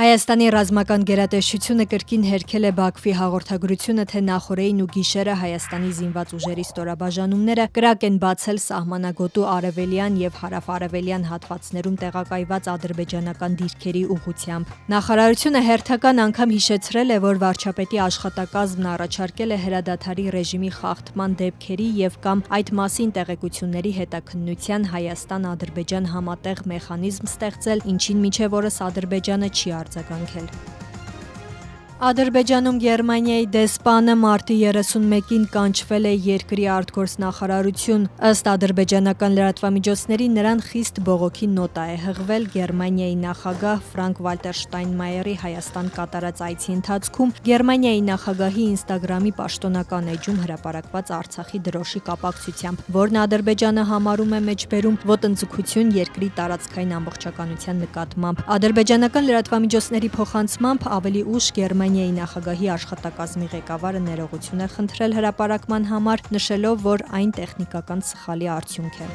Հայաստանի ռազմական գերատեսչությունը կրկին հերքել է Բաքվի հաղորդագրությունը, թե նախօրեին ու գիշերը Հայաստանի զինված ուժերի ստորաբաժանումները կրակ են բացել սահմանագոտու արևելյան եւ հարավ-արևելյան հատվածներում տեղակայված ադրբեջանական դիրքերի ուղղությամբ։ Նախարարությունը հերթական անգամ հիշեցրել է, որ վարչապետի աշխատակազմն առաջարկել է հրադադարի ռեժիմի խախտման դեպքերի եւ կամ այդ մասին տեղեկությունների հետաքննության Հայաստան-Ադրբեջան համատեղ մեխանիզմ ստեղծել, ինչին մինչև օրս Ադրբեջանը չի արձագանքել։ Ադրբեջանում Գերմանիայի դեսպանը մարտի 31-ին կանչվել է երկրի արտգործնախարարություն։ Ըստ ադրբեջանական լրատվամիջոցների նրան խիստ բողոքի նոտա է հղվել Գերմանիայի նախագահ Ֆրանկ-Վալտեր Շտայնմայերի Հայաստան կատարած այցի ընթացքում Գերմանիայի նախագահի ինստագրամի պաշտոնական էջում հրապարակված Արցախի դրոշի կապակցությամբ, որն Ադրբեջանը համարում է մեջբերում ոտնձգություն երկրի տարածքային ամբողջականության նկատմամբ։ Ադրբեջանական լրատվամիջոցների փոխանցմամբ ավելի ուշ Գերմանիայի նախագահի աշխատակազմի ղեկավարը ներողություն է խնդրել հրապարակման համար, նշելով, որ այն տեխնիկական սխալի արդյունք է։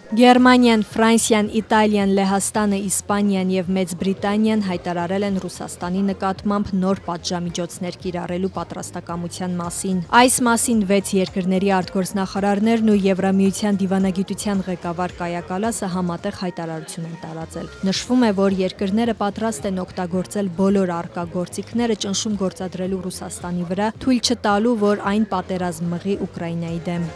Գերմանիան, Ֆրանսիան, Իտալիան, Լեհաստանը, Իսպանիան եւ Մեծ Բրիտանիան հայտարարել են Ռուսաստանի նկատմամբ նոր պատժամիջոցներ կիրառելու պատրաստակամության մասին։ Այս մասին 6 երկրների արտգործնախարարներն ու Եվրամիության դիվանագիտության ղեկավար Կայա Կալասը համատեղ հայտարարություն են տարածել։ Նշվում է, որ երկրները պատրաստ են օգտագործել բոլոր առկա գործիքները ճնշում գործադրելու Ռուսաստանի վրա, թույլ չտալու, որ այն պատերազմ մղի Ուկրաինայի դեմ։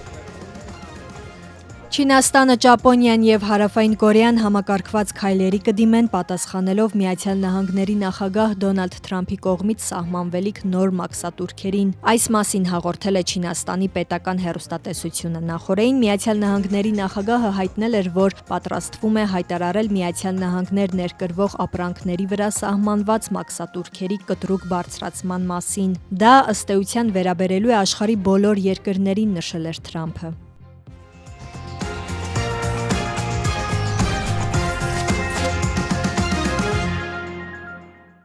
Չինաստանը, Ճապոնիան եւ Հարավային Կորեան համակարգված քայլերի կդիմեն, պատասխանելով Միացյալ Նահանգների նախագահ Դոնալդ Թրամփի կողմից սահմանվելիք նոր մաքսատուրքերին։ Այս մասին հաղորդել է Չինաստանի պետական հեռուստատեսությունը։ Նախօրեին Միացյալ Նահանգների նախագահը հայտնել էր, որ պատրաստվում է հայտարարել Միացյալ Նահանգներ ներկրվող ապրանքների վրա սահմանված մաքսատուրքերի կտրուկ բարձրացման մասին։ Դա ըստ էության վերաբերելու է աշխարհի բոլոր երկրներին, նշել էր Թրամփը։